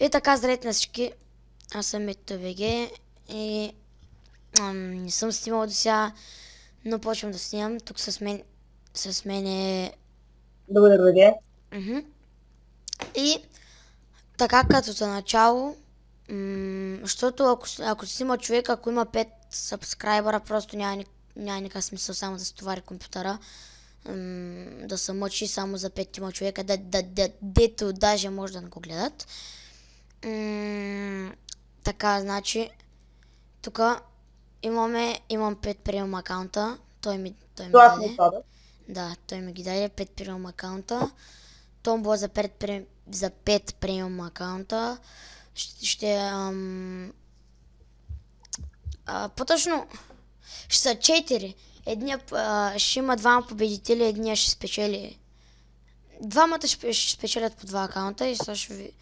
И така, здравейте на всички. Аз съм МetoBG и не съм снимал до сега, но почвам да снимам. Тук с мен е... Добре. И така като за начало, защото ако снима човек, ако има 5 сабскрайбъра, просто няма никакъв смисъл само да се товари компютъра. Да се мъчи само за 5 човека, дето даже може да не го гледат. Така, значи, тук имам 5 премиум акаунта. Той ми даде. Да, той ми ги даде 5 премиум акаунта. Томбо за 5 премиум акаунта. По-точно ще са 4. Ще има 2 победители, едния ще спечели. Двамата ще спечелят по 2 акаунта и сега ще ви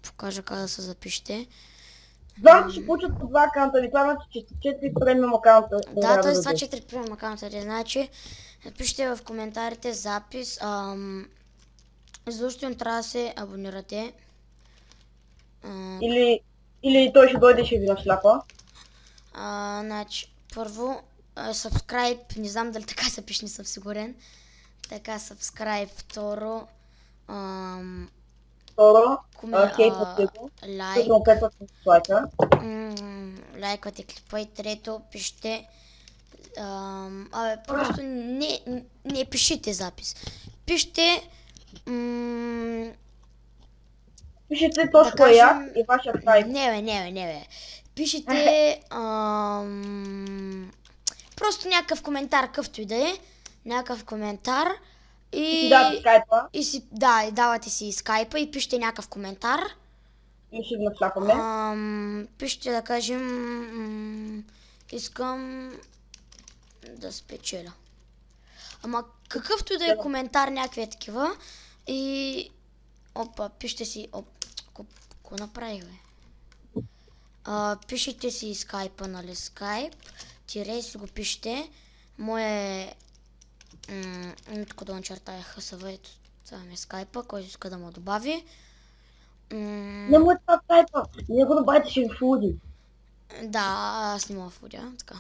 покажа как да се запишете. Двамата ще получат по 2 акаунта, или това значи, че 4 премиум акаунта. Да, т.е. това 4 премиум акаунта. Значи, напишете в коментарите запис. Задължително трябва да се абонирате. Или той ще дойде и ще ви нашляпа. Значи, първо, subscribe, не знам дали така се пише, не съм сигурен. Така, subscribe, второ, лайквате клипа и трето, пишете, просто не пишите запис. Пишете, пишете точно я и вашия скайп. Не. Пишете просто някакъв коментар, къвто и да е. Някакъв коментар. И давате скайпа. И давате си скайпа и пишете някакъв коментар. И ще го нашляпаме. Пишете да кажем искам да спечеля. Ама какъвто и да е коментар, някакви такива. И пишете си... Какво направих, бе? Пишете си скайпа, нали? Скайп. Тире си го пишете. Мое... тук да начертая ХСВ. Ето, това ми е скайпа, който иска да му добави. Не му е това скайпа. Не го добавите, ще ви фуди. Да, аз не мога фудя. Така.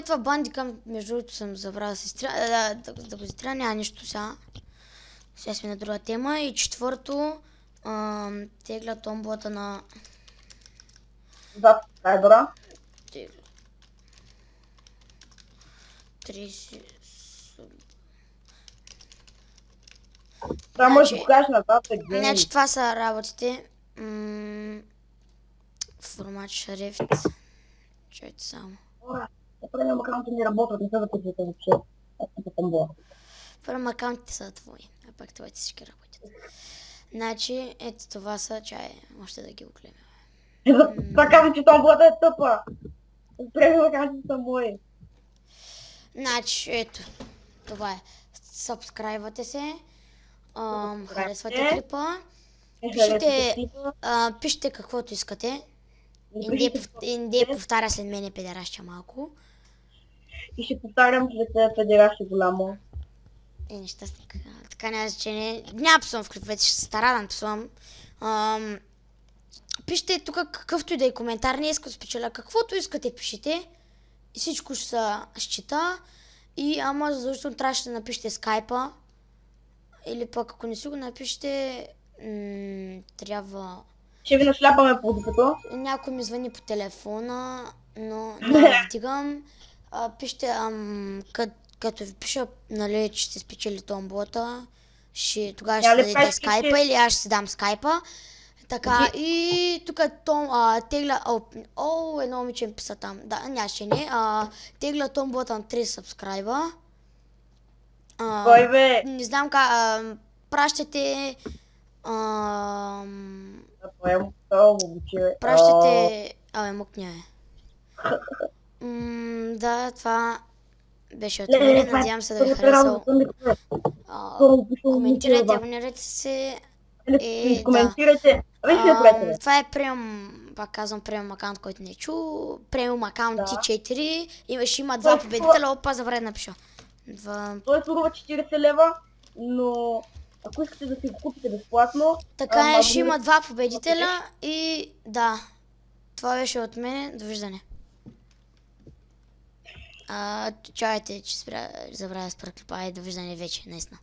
Това бандика, между другото съм забрал да се изтря. Да го изтря, няма нищо сега. Сега сме на друга тема. И четвърто, тегля томболата на... Да, скайбъра. 30... Това може да покажеш назад. Значи това са работите. Формат шрифт. Чуйте само. Премиум акаунти не работят, не са да пишете въобще. Първим акаунтите са твои, а пак твоите всички работят. Значи, ето това са чай. Можете да ги огледаме. Това казвам, че томболата е тъпа. Премиум акаунтите са мои. Значи, ето. Това е. Сабскрайбвате се. Харесвате клипа. Пишете каквото искате. Инде повтаря след мене педераща малко. И ще повтарям, че да се педераща голямо. Неща така няма значение. Няма псувам в клиповете, ще се стара да псувам. Пишете тук какъвто и да е коментар, не иска да спечеля. Каквото искате пишете. И всичко ще се счита. И ама задължително трябваше да напишете скайпа. Или пък ако не си го напишете, трябва... Ще ви нашляпаме по дупето. Някой ми звъни по телефона, но не вдигам. Пишете, като ви пиша, нали, че сте спечели томболата, тогава ще дадете скайпа или аз ще си дам скайпа. Така, и тук тегля... едно момиче ми писа там. Да, нямаше не. Тегля томболата на 3 сабскрайба. Кой бе? Не знам как... Пращате... Пращате... мъкня е. Да, това беше от мен. Надявам се да ви харесал. Коментирайте, абонирайте се. Коментирайте. Това е премиум, пак казвам премиум акаунт, който не е чу. Премиум акаунт T4. Ще има 2 победителя. Опа, забравя да напиша. Той струва 40 лева, но Ако искате да си го купите безплатно... Така ще има 2 победителя и да. Това беше от мен. Довиждане. Чакайте, че забравя да спра клипа. Довиждане вече, наистина.